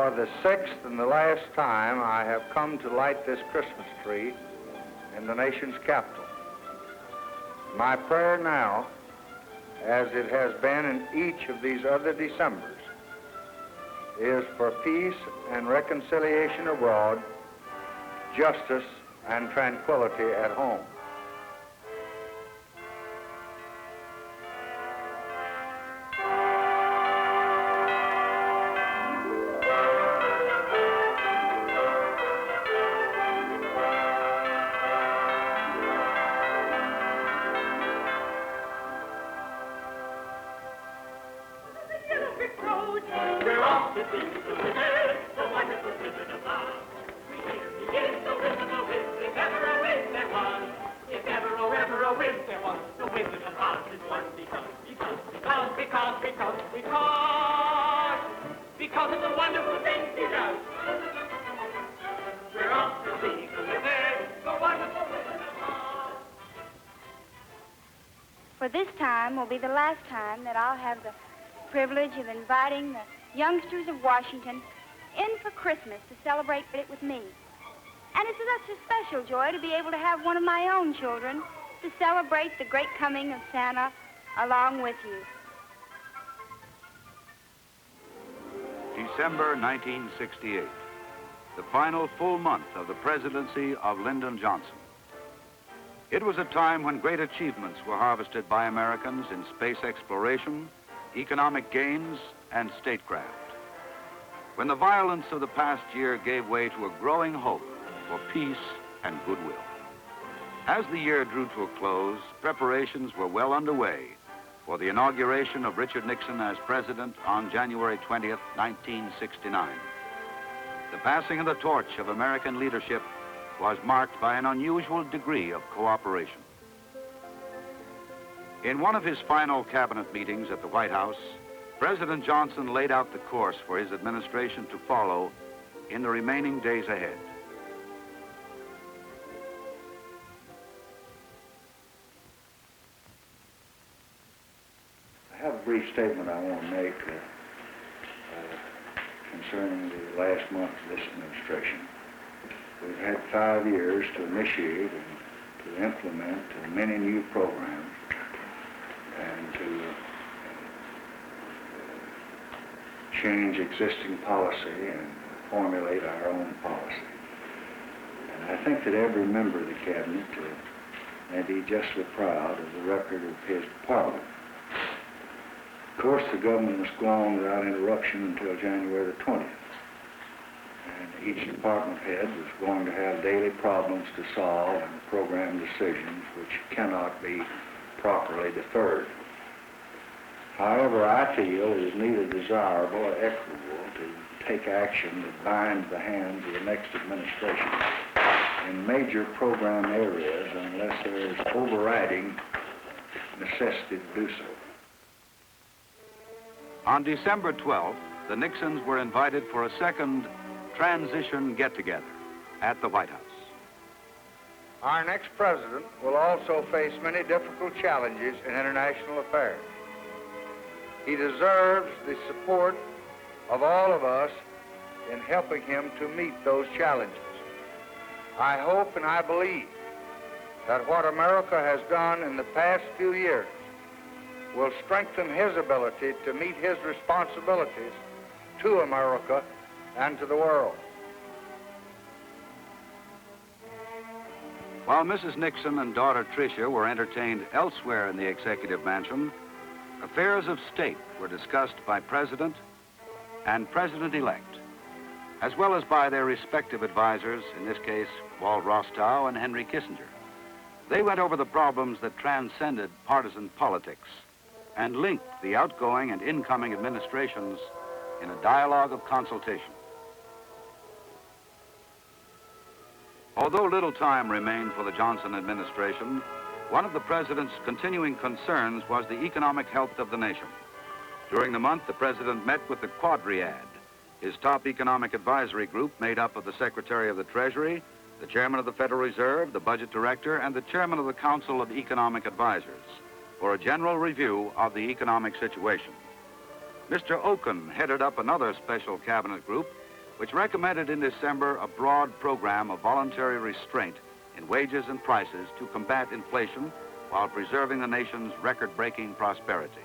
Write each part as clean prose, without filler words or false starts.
For the sixth and the last time, I have come to light this Christmas tree in the nation's capital. My prayer now, as it has been in each of these other Decembers, is for peace and reconciliation abroad, justice and tranquility at home. Because of the wonderful things he does. We're off to see the wizard, the wonderful Wizard of Oz. For this time will be the last time that I'll have the privilege of inviting the youngsters of Washington in for Christmas to celebrate it with me. And it's such a special joy to be able to have one of my own children to celebrate the great coming of Santa along with you. December 1968, the final full month of the presidency of Lyndon Johnson. It was a time when great achievements were harvested by Americans in space exploration, economic gains, and statecraft. When the violence of the past year gave way to a growing hope for peace and goodwill. As the year drew to a close, preparations were well underway for the inauguration of Richard Nixon as president on January 20th, 1969. The passing of the torch of American leadership was marked by an unusual degree of cooperation. In one of his final cabinet meetings at the White House, President Johnson laid out the course for his administration to follow in the remaining days ahead. I have a brief statement I want to make concerning the last month of this administration. We've had 5 years to initiate and to implement many new programs and to change existing policy and formulate our own policy. And I think that every member of the cabinet may be justly proud of the record of his department. Of course, the government must go on without interruption until January the 20th. And each department head was going to have daily problems to solve and program decisions which cannot be properly deferred. However, I feel it is neither desirable or equitable to take action that binds the hands of the next administration in major program areas unless there is overriding necessity to do so. On December 12th, the Nixons were invited for a second transition get-together at the White House. Our next president will also face many difficult challenges in international affairs. He deserves the support of all of us in helping him to meet those challenges. I hope and I believe that what America has done in the past few years will strengthen his ability to meet his responsibilities to America and to the world. While Mrs. Nixon and daughter Tricia were entertained elsewhere in the executive mansion, affairs of state were discussed by President and President-elect, as well as by their respective advisors, in this case, Walt Rostow and Henry Kissinger. They went over the problems that transcended partisan politics and linked the outgoing and incoming administrations in a dialogue of consultation. Although little time remained for the Johnson administration, one of the president's continuing concerns was the economic health of the nation. During the month, the president met with the Quadriad, his top economic advisory group made up of the Secretary of the Treasury, the Chairman of the Federal Reserve, the Budget Director, and the Chairman of the Council of Economic Advisors, for a general review of the economic situation. Mr. Oken headed up another special cabinet group which recommended in December a broad program of voluntary restraint in wages and prices to combat inflation while preserving the nation's record-breaking prosperity.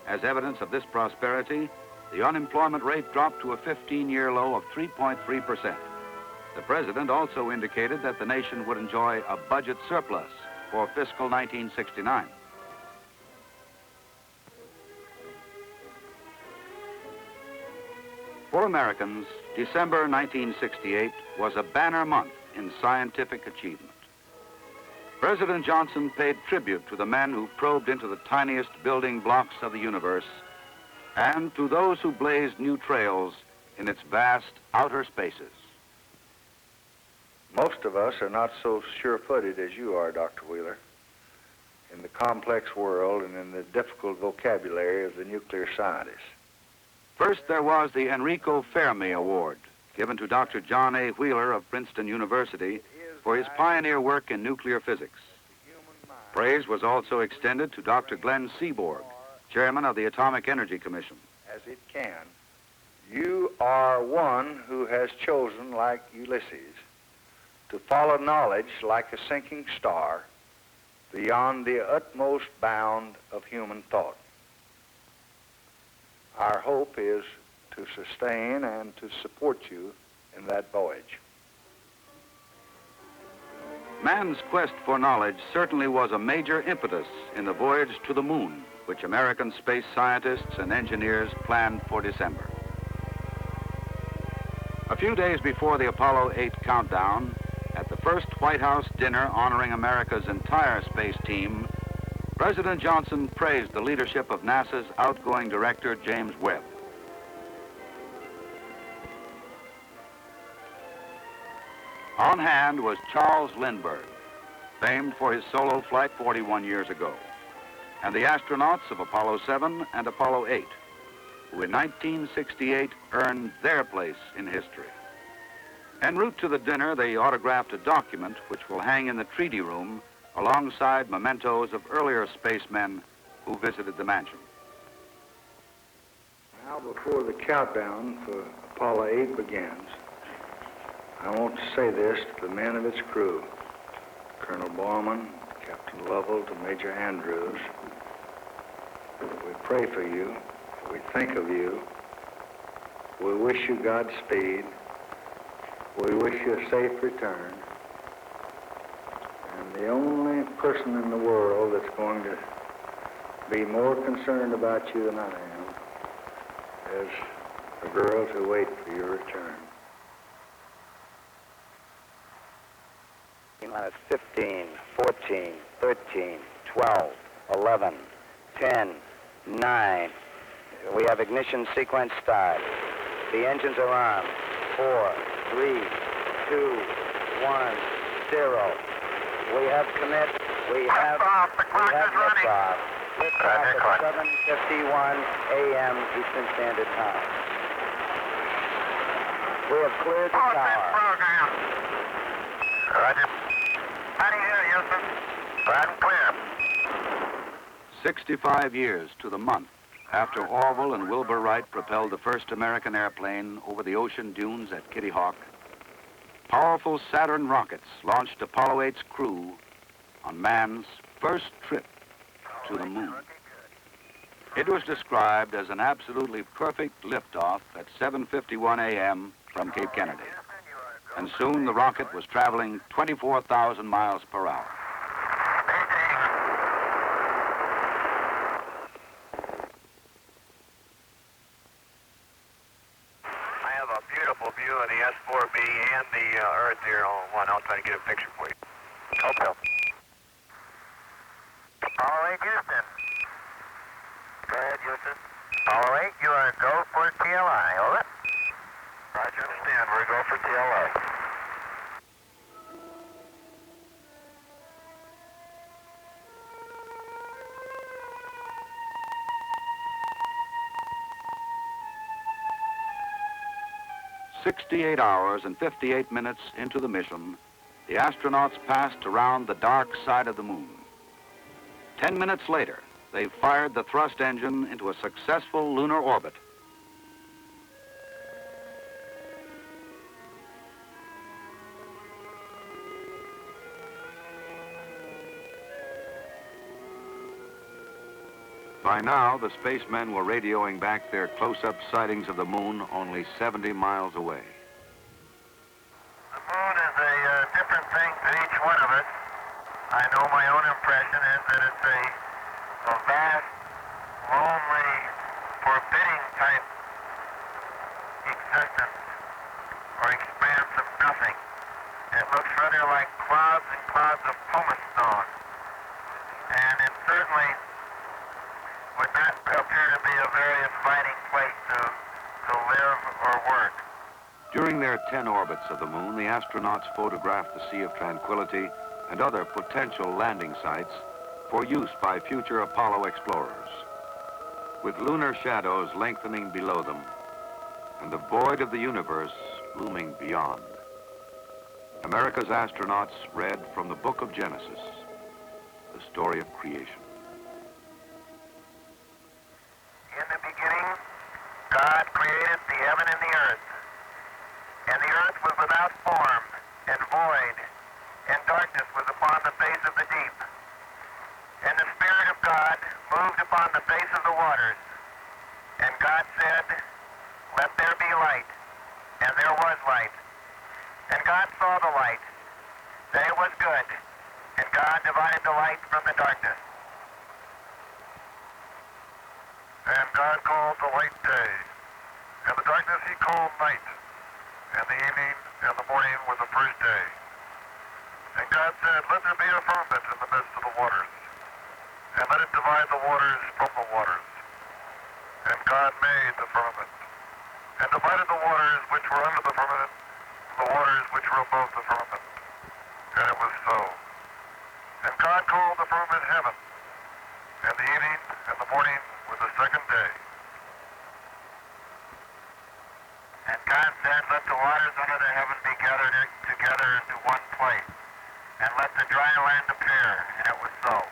As evidence of this prosperity, the unemployment rate dropped to a 15-year low of 3.3%. The president also indicated that the nation would enjoy a budget surplus for fiscal 1969. For Americans, December 1968 was a banner month in scientific achievement. President Johnson paid tribute to the men who probed into the tiniest building blocks of the universe and to those who blazed new trails in its vast outer spaces. Most of us are not so sure-footed as you are, Dr. Wheeler, in the complex world and in the difficult vocabulary of the nuclear scientists. First, there was the Enrico Fermi Award, given to Dr. John A. Wheeler of Princeton University for his pioneer work in nuclear physics. Praise was also extended to Dr. Glenn Seaborg, chairman of the Atomic Energy Commission. As it can, you are one who has chosen, like Ulysses, to follow knowledge like a sinking star beyond the utmost bound of human thought. Our hope is to sustain and to support you in that voyage. Man's quest for knowledge certainly was a major impetus in the voyage to the moon, which American space scientists and engineers planned for December. A few days before the Apollo 8 countdown, at the first White House dinner honoring America's entire space team, President Johnson praised the leadership of NASA's outgoing director, James Webb. On hand was Charles Lindbergh, famed for his solo flight 41 years ago, and the astronauts of Apollo 7 and Apollo 8, who in 1968 earned their place in history. En route to the dinner, they autographed a document which will hang in the treaty room alongside mementos of earlier spacemen who visited the mansion. Now, before the countdown for Apollo 8 begins, I want to say this to the men of its crew, Colonel Borman, Captain Lovell, to Major Andrews. We pray for you. We think of you. We wish you Godspeed. We wish you a safe return. And the only person in the world that's going to be more concerned about you than I am is the girls who wait for your return. 15, 14, 13, 12, 11, 10, 9. We have ignition sequence start. The engines are on. 4, 3, 2, 1, 0. We have commit. We have liftoff. Liftoff at 7:51 a.m. Eastern Standard Time. We have cleared the tower. Roger. How do you hear, Houston? Loud and clear. 65 years to the month after Orville and Wilbur Wright propelled the first American airplane over the ocean dunes at Kitty Hawk, powerful Saturn rockets launched Apollo 8's crew on man's first trip to the moon. It was described as an absolutely perfect liftoff at 7:51 a.m. from Cape Kennedy. And soon the rocket was traveling 24,000 miles per hour. I have a beautiful view of the S4B and the Earth here on one. I'll try to get a picture for you. Okay. Apollo 8, Houston. Go ahead, Houston. Apollo 8, you are go for TLI, over. Roger, understand. We're go for TLI. "68 hours and 58 minutes into the mission, the astronauts passed around the dark side of the moon. 10 minutes later, they fired the thrust engine into a successful lunar orbit. By now, the spacemen were radioing back their close-up sightings of the moon only 70 miles away. The moon is a different thing to each one of us. I know my own impression is that it's a vast, lonely, forbidding type existence or expanse of nothing. It looks rather like clouds and clouds of pumice stone. And it certainly would not appear to be a very inviting place to live or work. During their 10 orbits of the moon, the astronauts photographed the Sea of Tranquility and other potential landing sites for use by future Apollo explorers. With lunar shadows lengthening below them and the void of the universe looming beyond, America's astronauts read from the book of Genesis, the story of creation. In the beginning, God created the heaven and the earth. And the earth was without form and void, and darkness was upon the face of the deep. And the Spirit of God moved upon the face of the waters. And God said, "Let there be light." And there was light. And God saw the light, that it was good. And God divided the light from the darkness. And God called the light day, and the darkness he called night. And the evening and the morning were the first day. And God said, "Let there be a firmament in the midst of the waters, and let it divide the waters from the waters." And God made the firmament, and divided the waters which were under the firmament from the waters which were above the firmament. And it was so. And God called the firmament heaven, and the evening and the morning were the second day. And God said, "Let the waters under the heaven be gathered together into one place, and let the dry land appear." And it was so.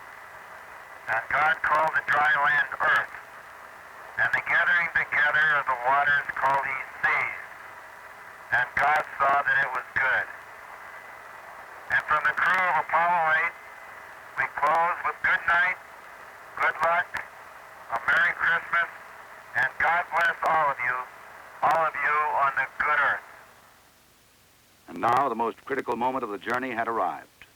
And God called the dry land earth, and the gathering together of the waters called he seas. And God saw that it was good. And from the crew of Apollo 8, we close with good night, good luck, a Merry Christmas, and God bless all of you on the good earth. And now the most critical moment of the journey had arrived,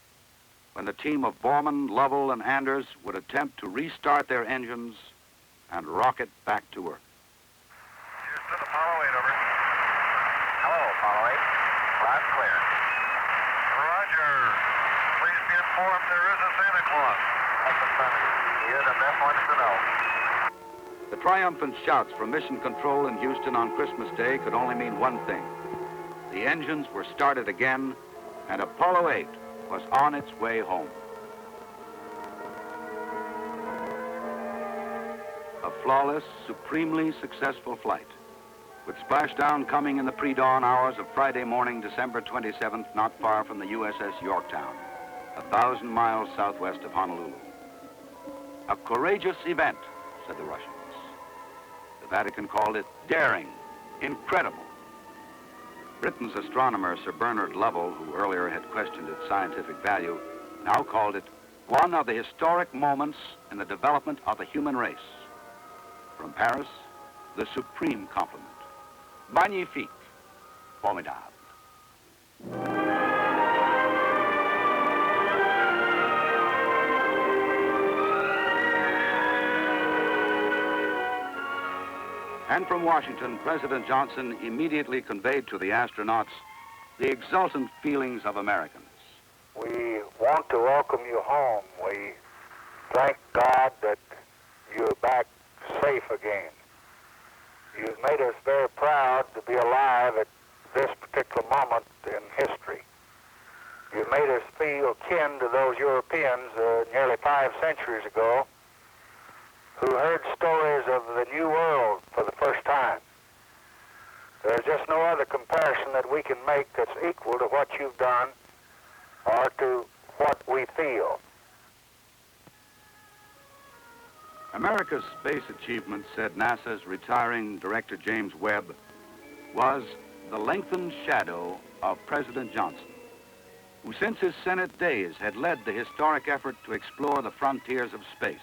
when the team of Borman, Lovell, and Anders would attempt to restart their engines and rocket back to Earth. Houston, Apollo 8, over. Hello, Apollo 8. Loud and clear. Roger. Please be informed there is a Santa Claus. That's affirmative. You're the best ones to know. The triumphant shouts from Mission Control in Houston on Christmas Day could only mean one thing. The engines were started again, and Apollo 8 was on its way home. A flawless, supremely successful flight, with splashdown coming in the pre-dawn hours of Friday morning, December 27th, not far from the USS Yorktown, 1,000 miles southwest of Honolulu. A courageous event, said the Russians. The Vatican called it daring, incredible. Britain's astronomer, Sir Bernard Lovell, who earlier had questioned its scientific value, now called it one of the historic moments in the development of the human race. From Paris, the supreme compliment. Magnifique, formidable. And from Washington, President Johnson immediately conveyed to the astronauts the exultant feelings of Americans. We want to welcome you home. We thank God that you're back safe again. You've made us very proud to be alive at this particular moment in history. You've made us feel kin to those Europeans nearly 5 centuries ago who heard stories of the New World for the first time. There's just no other comparison that we can make that's equal to what you've done or to what we feel. America's space achievement, said NASA's retiring director James Webb, was the lengthened shadow of President Johnson, who since his Senate days had led the historic effort to explore the frontiers of space.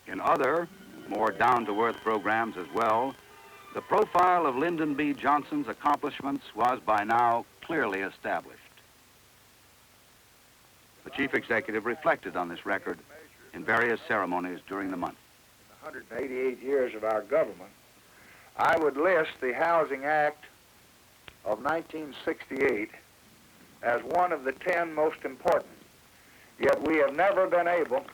In other, more down-to-earth programs as well, the profile of Lyndon B. Johnson's accomplishments was by now clearly established. The chief executive reflected on this record in various ceremonies during the month. In the 188 years of our government, I would list the Housing Act of 1968 as one of the 10 most important. Yet we have never been able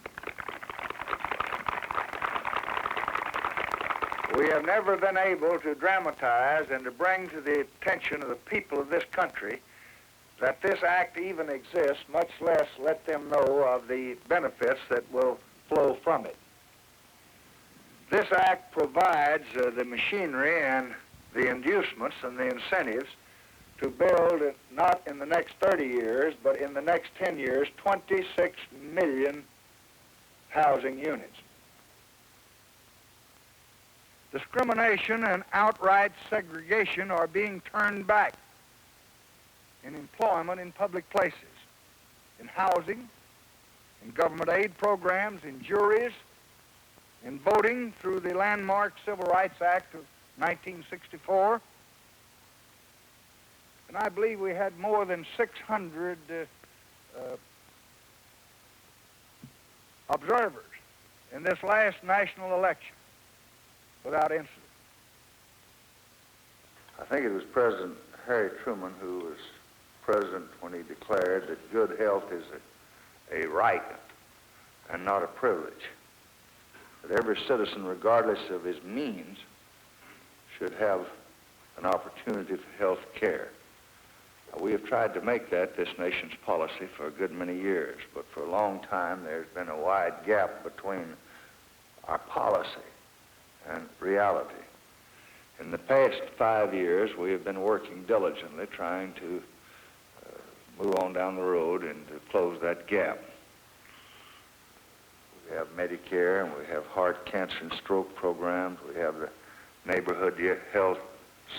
to dramatize and to bring to the attention of the people of this country that this act even exists, much less let them know of the benefits that will flow from it. This act provides the machinery and the inducements and the incentives to build, not in the next 30 years, but in the next 10 years, 26 million housing units. Discrimination and outright segregation are being turned back in employment in public places, in housing, in government aid programs, in juries, in voting through the landmark Civil Rights Act of 1964. And I believe we had more than 600 observers in this last national election without incident. I think it was President Harry Truman who was president when he declared that good health is a right and not a privilege. That every citizen, regardless of his means, should have an opportunity for health care. We have tried to make that this nation's policy for a good many years, but for a long time there's been a wide gap between our policy and reality. In the past 5 years, we have been working diligently trying to move on down the road and to close that gap. We have Medicare, and we have heart, cancer, and stroke programs. We have the neighborhood health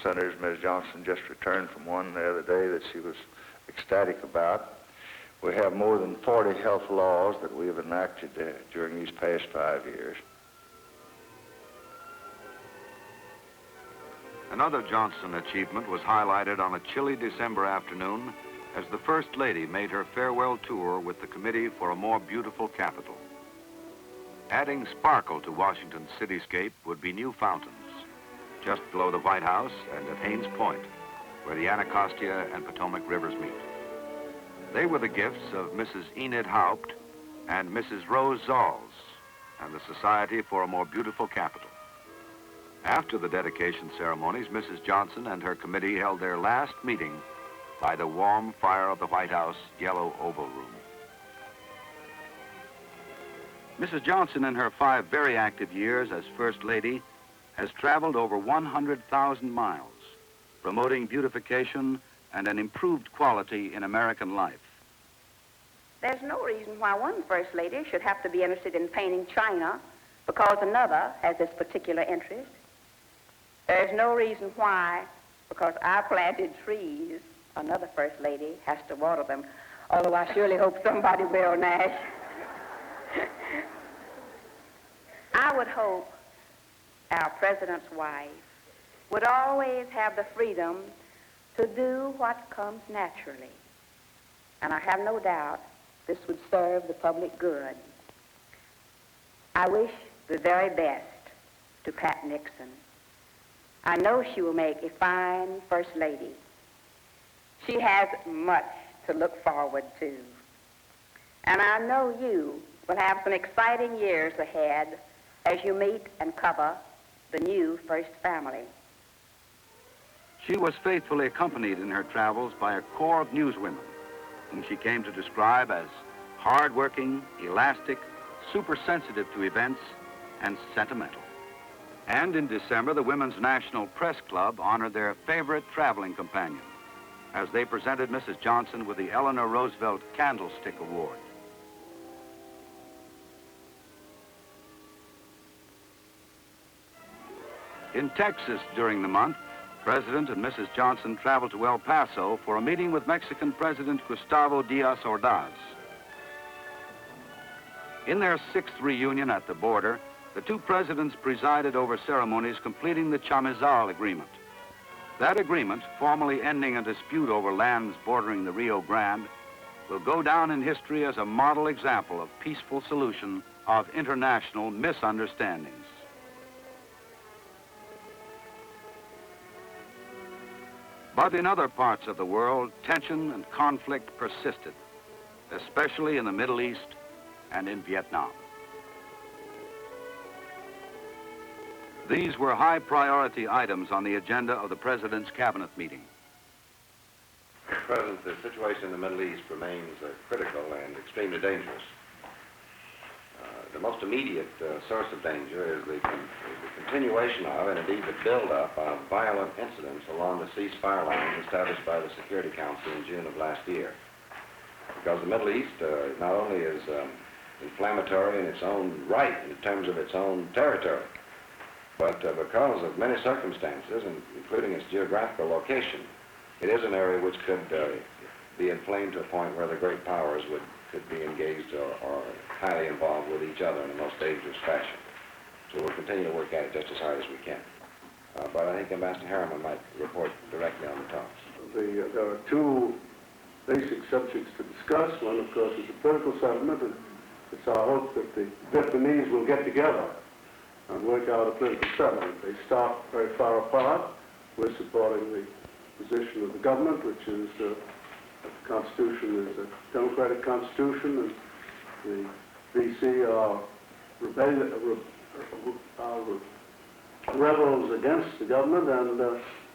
centers. Ms. Johnson just returned from one the other day that she was ecstatic about. We have more than 40 health laws that we have enacted during these past 5 years. Another Johnson achievement was highlighted on a chilly December afternoon as the First Lady made her farewell tour with the Committee for a More Beautiful Capital. Adding sparkle to Washington's cityscape would be new fountains, just below the White House and at Haines Point, where the Anacostia and Potomac rivers meet. They were the gifts of Mrs. Enid Haupt and Mrs. Rose Zalls and the Society for a More Beautiful Capital. After the dedication ceremonies, Mrs. Johnson and her committee held their last meeting by the warm fire of the White House yellow Oval Room. Mrs. Johnson, in her 5 very active years as First Lady, has traveled over 100,000 miles, promoting beautification and an improved quality in American life. There's no reason why one First Lady should have to be interested in painting China because another has this particular interest. There's no reason why, because I planted trees, another First Lady has to water them, although I surely hope somebody will, Nash. I would hope our President's wife would always have the freedom to do what comes naturally. And I have no doubt this would serve the public good. I wish the very best to Pat Nixon. I know she will make a fine First Lady. She has much to look forward to. And I know you will have some exciting years ahead as you meet and cover the new First Family. She was faithfully accompanied in her travels by a corps of newswomen, whom she came to describe as hard-working, elastic, super-sensitive to events, and sentimental. And in December, the Women's National Press Club honored their favorite traveling companion as they presented Mrs. Johnson with the Eleanor Roosevelt Candlestick Award. In Texas during the month, President and Mrs. Johnson traveled to El Paso for a meeting with Mexican President Gustavo Díaz Ordaz. In their 6th reunion at the border, The two presidents presided over ceremonies completing the Chamizal Agreement. That agreement, formally ending a dispute over lands bordering the Rio Grande, will go down in history as a model example of peaceful solution of international misunderstandings. But in other parts of the world, tension and conflict persisted, especially in the Middle East and in Vietnam. These were high priority items on the agenda of the President's cabinet meeting. Mr. President, the situation in the Middle East remains critical and extremely dangerous. The most immediate source of danger is the continuation of, and indeed the buildup of, violent incidents along the ceasefire lines established by the Security Council in June of last year. Because the Middle East not only is inflammatory in its own right in terms of its own territory, but because of many circumstances, including its geographical location, it is an area which could be inflamed to a point where the great powers could be engaged or highly involved with each other in the most dangerous fashion. So we'll continue to work at it just as hard as we can. But I think Ambassador Harriman might report directly on the talks. There are two basic subjects to discuss. One, of course, is the political settlement, and it's our hope that the Vietnamese will get together and work out a political settlement. They start very far apart. We're supporting the position of the government, which is that the Constitution is a democratic constitution, and the VC are rebels against the government, and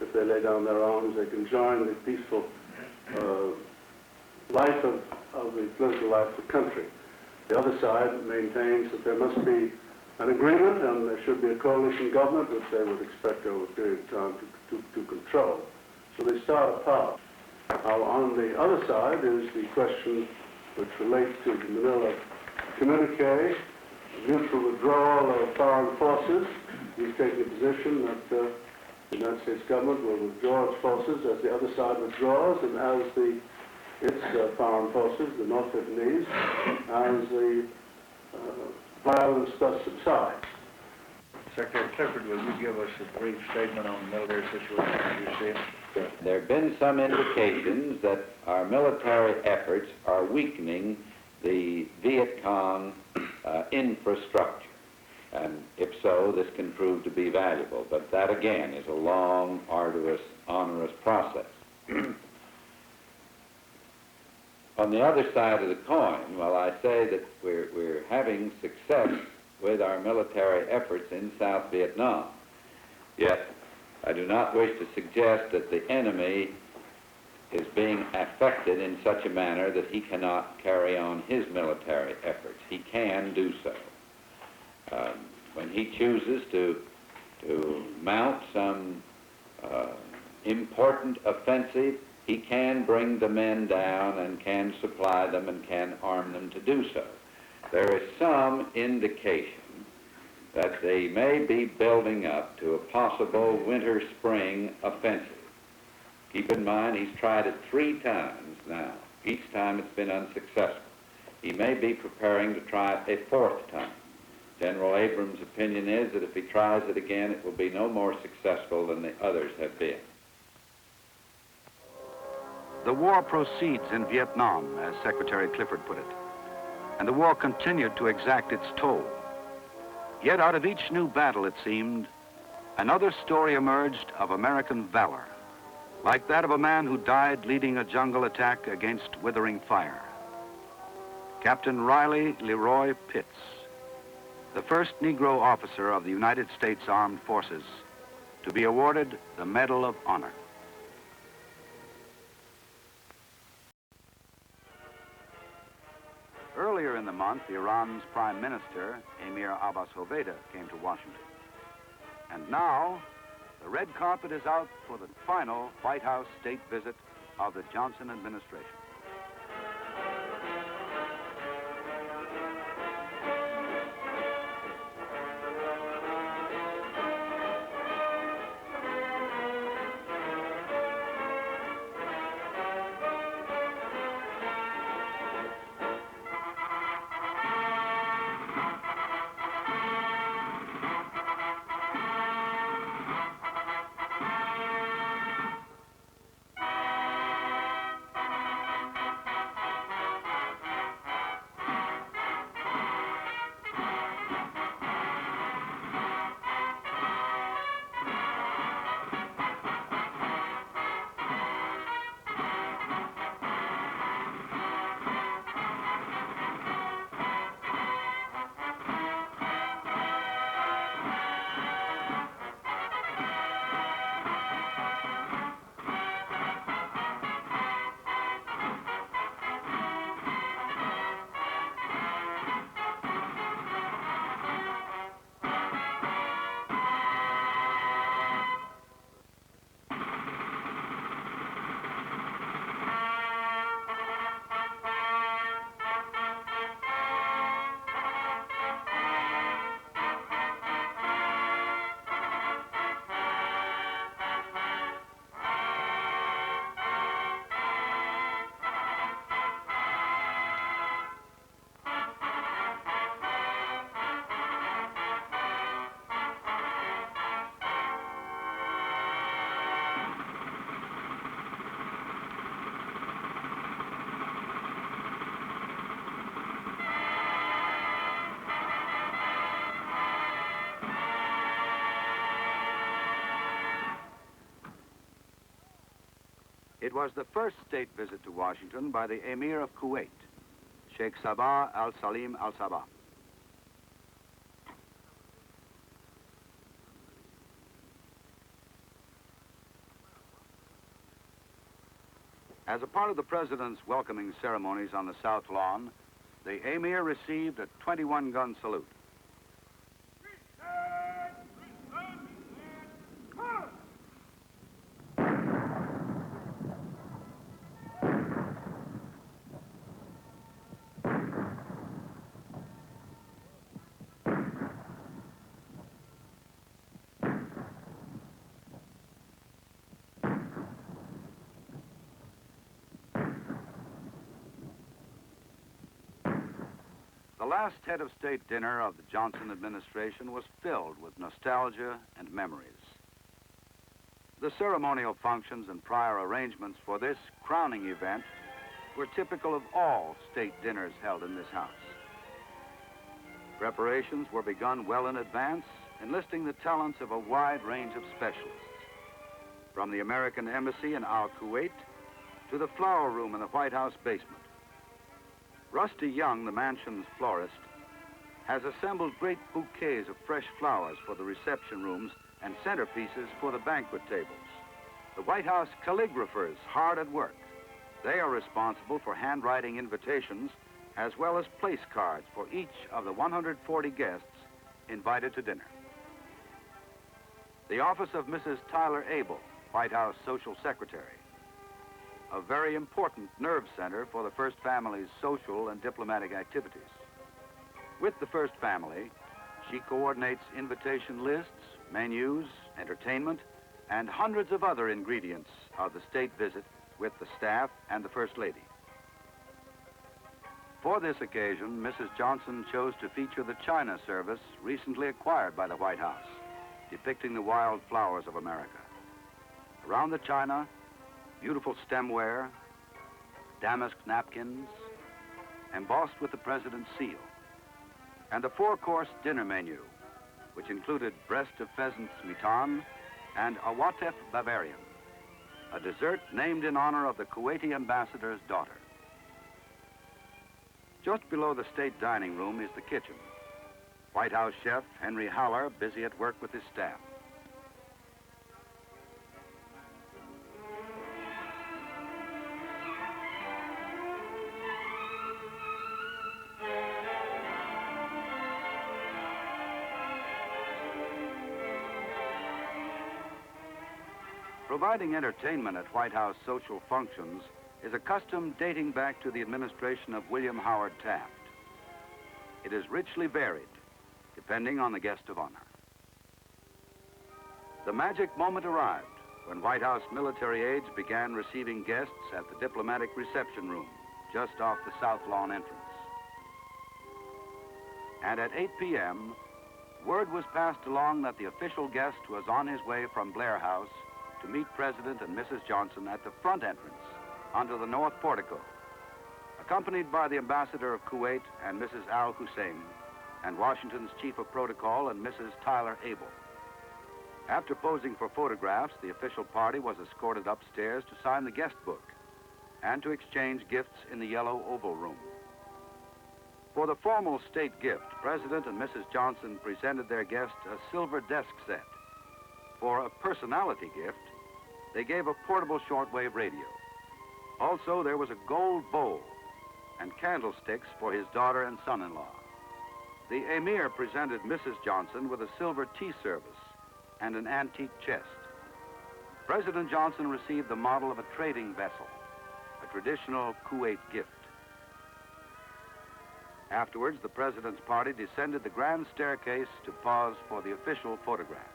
if they lay down their arms, they can join the peaceful life of the political life of the country. The other side maintains that there must be an agreement, and there should be a coalition government, which they would expect over a period of time to control. So they start apart. Now, on the other side is the question which relates to the Manila communique, mutual withdrawal of foreign forces. He's taking a position that the United States government will withdraw its forces as the other side withdraws, and as its foreign forces, the North Vietnamese, as the violence thus subsides. Secretary Clifford, will you give us a brief statement on the military situation as you see it? There have been some indications that our military efforts are weakening the Viet Cong infrastructure. And if so, this can prove to be valuable. But that, again, is a long, arduous, onerous process. On the other side of the coin, well, I say that we're having success with our military efforts in South Vietnam. Yet, I do not wish to suggest that the enemy is being affected in such a manner that he cannot carry on his military efforts. He can do so. When he chooses to mount some important offensive, he can bring the men down and can supply them and can arm them to do so. There is some indication that they may be building up to a possible winter-spring offensive. Keep in mind, he's tried it 3 times now. Each time it's been unsuccessful. He may be preparing to try it a 4th time. General Abrams' opinion is that if he tries it again, it will be no more successful than the others have been. The war proceeds in Vietnam, as Secretary Clifford put it, and the war continued to exact its toll. Yet out of each new battle, it seemed, another story emerged of American valor, like that of a man who died leading a jungle attack against withering fire. Captain Riley Leroy Pitts, the first Negro officer of the United States Armed Forces to be awarded the Medal of Honor. Earlier in the month, Iran's Prime Minister, Emir Abbas Hoveda, came to Washington. And now, the red carpet is out for the final White House state visit of the Johnson administration. It was the first state visit to Washington by the Emir of Kuwait, Sheikh Sabah al-Salim al-Sabah. As a part of the president's welcoming ceremonies on the South Lawn, the Emir received a 21-gun salute. The last head of state dinner of the Johnson administration was filled with nostalgia and memories. The ceremonial functions and prior arrangements for this crowning event were typical of all state dinners held in this house. Preparations were begun well in advance, enlisting the talents of a wide range of specialists, from the American Embassy in Al-Kuwait to the flower room in the White House basement. Rusty Young, the mansion's florist, has assembled great bouquets of fresh flowers for the reception rooms and centerpieces for the banquet tables. The White House calligraphers hard at work. They are responsible for handwriting invitations as well as place cards for each of the 140 guests invited to dinner. The office of Mrs. Tyler Abel, White House Social Secretary, a very important nerve center for the First Family's social and diplomatic activities. With the First Family, she coordinates invitation lists, menus, entertainment, and hundreds of other ingredients of the state visit with the staff and the First Lady. For this occasion, Mrs. Johnson chose to feature the China service recently acquired by the White House, depicting the wild flowers of America. Around the china, beautiful stemware, damask napkins, embossed with the president's seal, and a four-course dinner menu, which included breast of pheasant smitan and awatef Bavarian, a dessert named in honor of the Kuwaiti ambassador's daughter. Just below the state dining room is the kitchen. White House chef Henry Haller busy at work with his staff. Providing entertainment at White House social functions is a custom dating back to the administration of William Howard Taft. It is richly varied, depending on the guest of honor. The magic moment arrived when White House military aides began receiving guests at the diplomatic reception room just off the South Lawn entrance. And at 8 p.m., word was passed along that the official guest was on his way from Blair House to meet President and Mrs. Johnson at the front entrance under the north portico, accompanied by the ambassador of Kuwait and Mrs. Al Hussein, and Washington's chief of protocol and Mrs. Tyler Abel. After posing for photographs, the official party was escorted upstairs to sign the guest book and to exchange gifts in the yellow oval room. For the formal state gift, President and Mrs. Johnson presented their guest a silver desk set. For a personality gift, they gave a portable shortwave radio. Also, there was a gold bowl and candlesticks for his daughter and son-in-law. The Emir presented Mrs. Johnson with a silver tea service and an antique chest. President Johnson received the model of a trading vessel, a traditional Kuwait gift. Afterwards, the president's party descended the grand staircase to pause for the official photograph.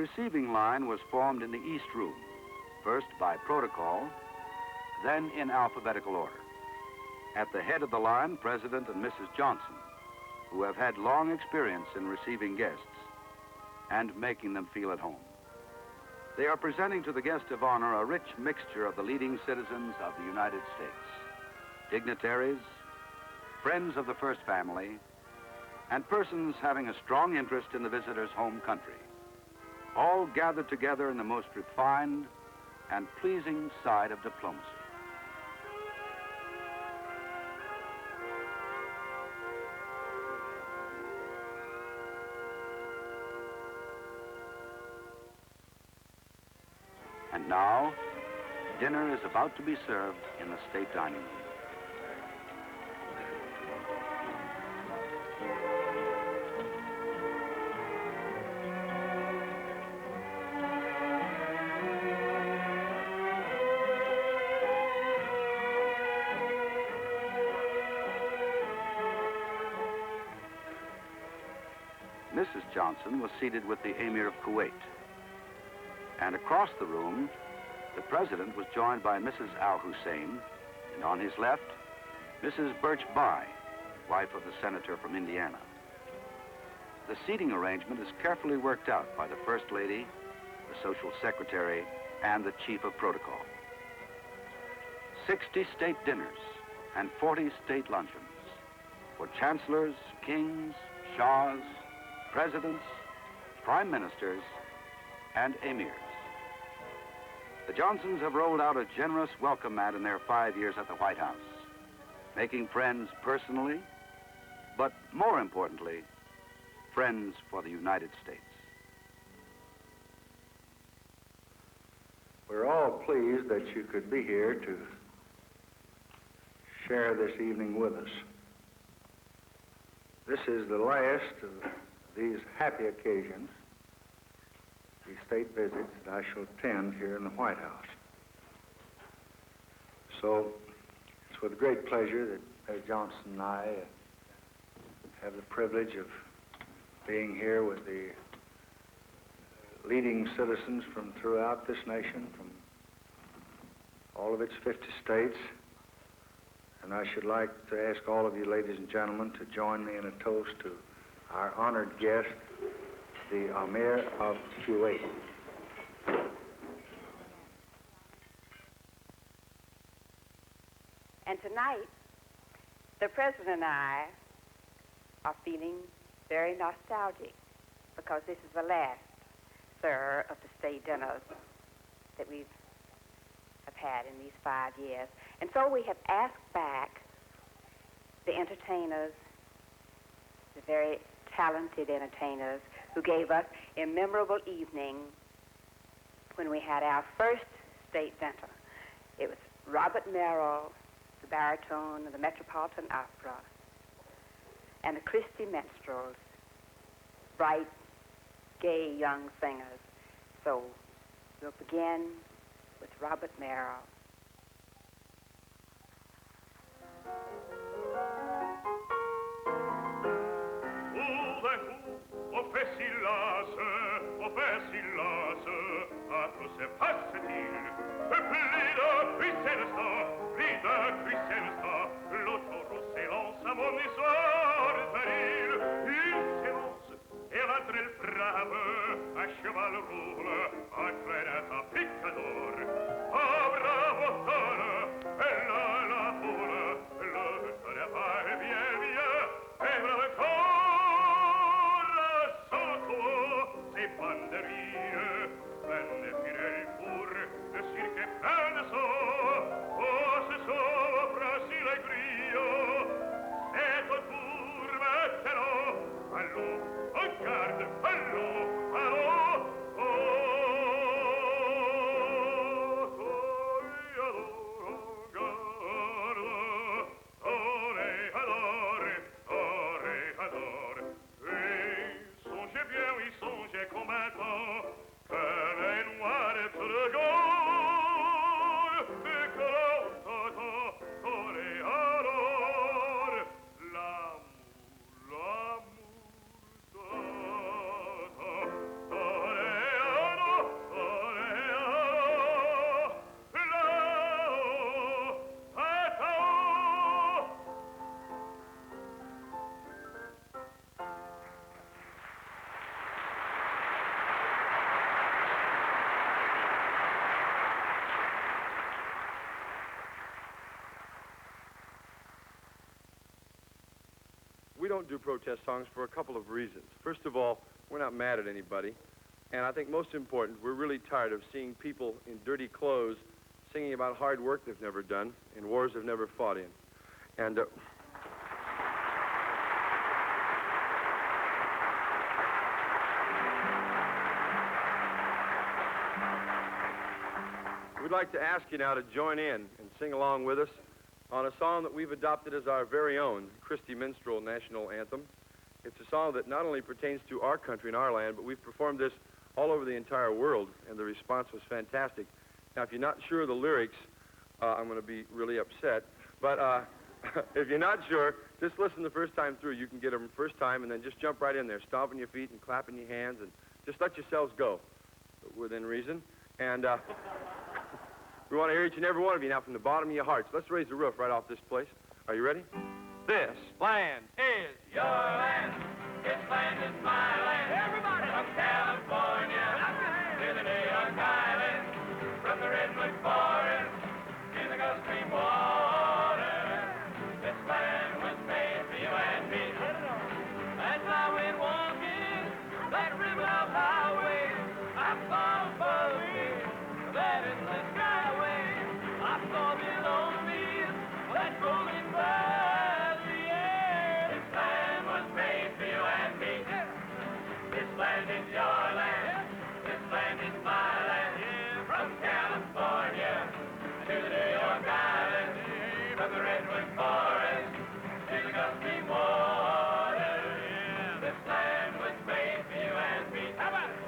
receiving line was formed in the East Room, first by protocol, then in alphabetical order. At the head of the line, President and Mrs. Johnson, who have had long experience in receiving guests and making them feel at home. They are presenting to the guest of honor a rich mixture of the leading citizens of the United States, dignitaries, friends of the first family, and persons having a strong interest in the visitor's home country, all gathered together in the most refined and pleasing side of diplomacy. And now, dinner is about to be served in the state dining room. Mrs. Johnson was seated with the Emir of Kuwait. And across the room, the President was joined by Mrs. Al-Hussein, and on his left, Mrs. Birch Bayh, wife of the senator from Indiana. The seating arrangement is carefully worked out by the First Lady, the Social Secretary, and the Chief of Protocol. 60 state dinners and 40 state luncheons for chancellors, kings, shahs, presidents, prime ministers, and emirs. The Johnsons have rolled out a generous welcome mat in their 5 years at the White House, making friends personally, but more importantly, friends for the United States. We're all pleased that you could be here to share this evening with us. This is the last of these happy occasions, these state visits that I shall attend here in the White House. So it's with great pleasure that President Johnson and I have the privilege of being here with the leading citizens from throughout this nation, from all of its 50 states. And I should like to ask all of you, ladies and gentlemen, to join me in a toast to our honored guest, the Emir of Kuwait. And tonight, the President and I are feeling very nostalgic because this is the last, sir, of the state dinners that we have had in these 5 years. And so we have asked back the entertainers, the very talented entertainers who gave us a memorable evening when we had our first state dinner. It was Robert Merrill, the baritone of the Metropolitan Opera, and the Christie Minstrels, bright, gay young singers. So we'll begin with Robert Merrill. À tout se passe-t-il? Plis de puissance, l'autoroute s'élance à mon histoire péril. Il s'élance et l'entre le brave, à cheval roule, à traînette à picador. À bravo tonne, et là la foule, le tonne va bien, et bravo corps, sotto, c'est banderine. Venne fine il pur, le cirque penso, oh se sopra si l'egrio, c'est au tour mettelo, allò, en garde, allò, allò, oh. don't do protest songs for a couple of reasons. First of all, we're not mad at anybody. And I think most important, we're really tired of seeing people in dirty clothes singing about hard work they've never done and wars they've never fought in. And we'd like to ask you now to join in and sing along with us on a song that we've adopted as our very own Christy Minstrel National Anthem. It's a song that not only pertains to our country and our land, but we've performed this all over the entire world, and the response was fantastic. Now, if you're not sure of the lyrics, I'm going to be really upset. But if you're not sure, just listen the first time through. You can get them first time, and then just jump right in there, stomping your feet and clapping your hands, and just let yourselves go within reason. And we want to hear each and every one of you now from the bottom of your hearts. Let's raise the roof right off this place. Are you ready? This land is your land. This land is my land. Everybody from California to the New York Islands, from the redwood forest to the Gulf Stream water. This land was made for you and me. As I went walking that river of highway, I saw above me that endless skyway. I saw below me that rolling valley. Yeah. This land was made for you and me. This land is your land. This land is my land. Yeah. From California to the New York Islands, from the redwood forest to the Gulf Stream water. Yeah. This land was made for you and me. How about it?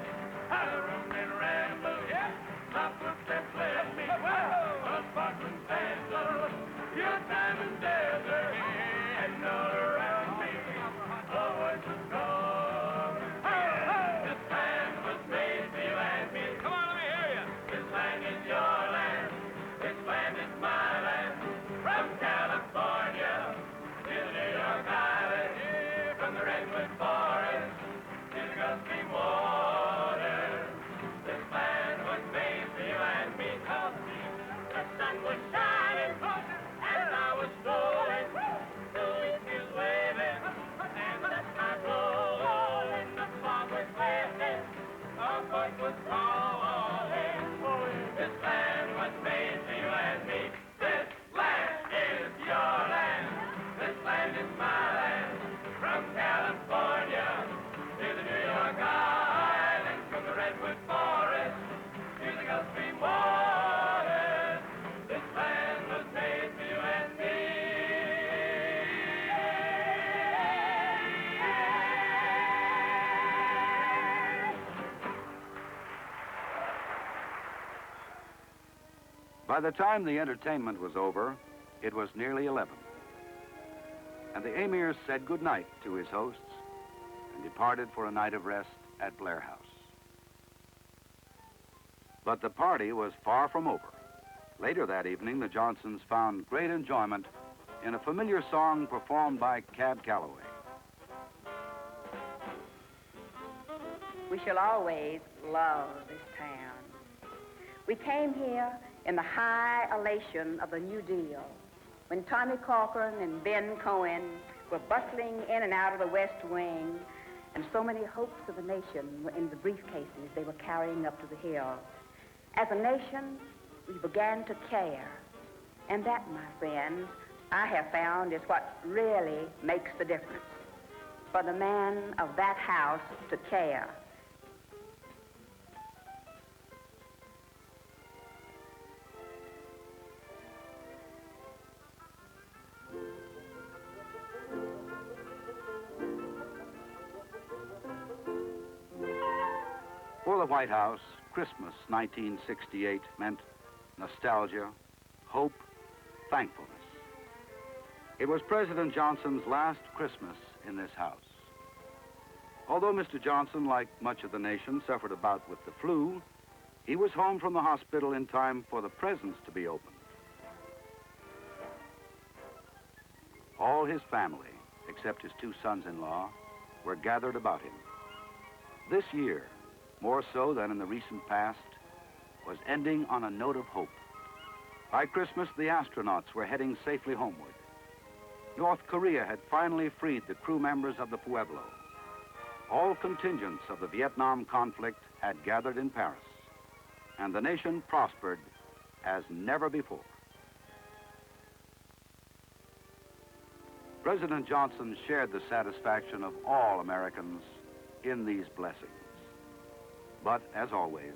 How the room and ramble. Yeah. My footsteps led me. A sparkling sands of your diamond desert. And all around me, a voice was calling. This land was made for you and me. Come on, let me hear you. This land is your land. This land is my land. From California to the New York Islands, from the redwood forest to the Gulf Stream water. This land was made for you and me. The sun was shining as I was strolling, the wind was waving, and the sky blowing, the fog was lifting, a voice was calling. This land was made for you and me. This land is your land. This land is my land. From California to the New York Islands, from the redwood forest to the Gulf Stream water. This land was made for you and me. By the time the entertainment was over, it was nearly 11. And the Emir said good night to his hosts and departed for a night of rest at Blair House. But the party was far from over. Later that evening, the Johnsons found great enjoyment in a familiar song performed by Cab Calloway. We shall always love this town. We came here in the high elation of the New Deal, when Tommy Corcoran and Ben Cohen were bustling in and out of the West Wing, and so many hopes of the nation were in the briefcases they were carrying up to the hill. As a nation, we began to care. And that, my friends, I have found is what really makes the difference. For the man of that house to care. For the White House, Christmas 1968 meant nostalgia, hope, thankfulness. It was President Johnson's last Christmas in this house. Although Mr. Johnson, like much of the nation, suffered a bout with the flu, he was home from the hospital in time for the presents to be opened. All his family, except his two sons-in-law, were gathered about him. This year, more so than in the recent past, was ending on a note of hope. By Christmas, the astronauts were heading safely homeward. North Korea had finally freed the crew members of the Pueblo. All contingents of the Vietnam conflict had gathered in Paris, and the nation prospered as never before. President Johnson shared the satisfaction of all Americans in these blessings. But, as always,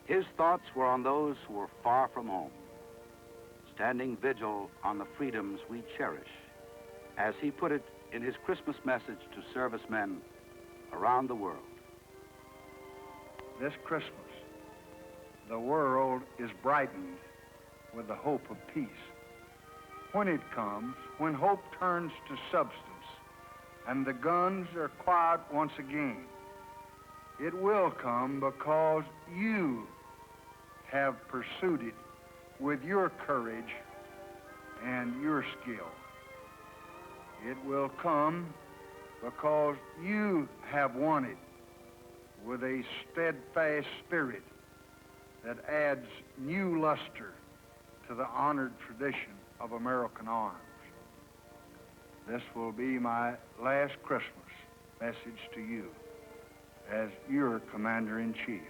his thoughts were on those who were far from home, standing vigil on the freedoms we cherish, as he put it in his Christmas message to servicemen around the world. This Christmas, the world is brightened with the hope of peace. When it comes, when hope turns to substance and the guns are quiet once again, it will come because you have pursued it with your courage and your skill. It will come because you have won it with a steadfast spirit that adds new luster to the honored tradition of American arms. This will be my last Christmas message to you as your Commander-in-Chief.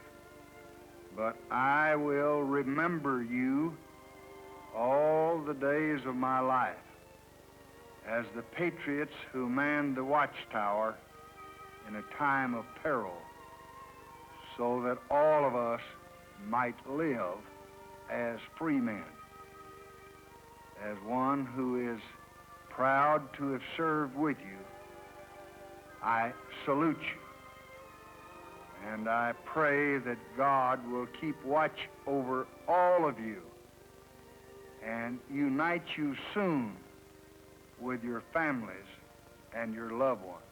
But I will remember you all the days of my life as the patriots who manned the watchtower in a time of peril, so that all of us might live as free men. As one who is proud to have served with you, I salute you. And I pray that God will keep watch over all of you and unite you soon with your families and your loved ones.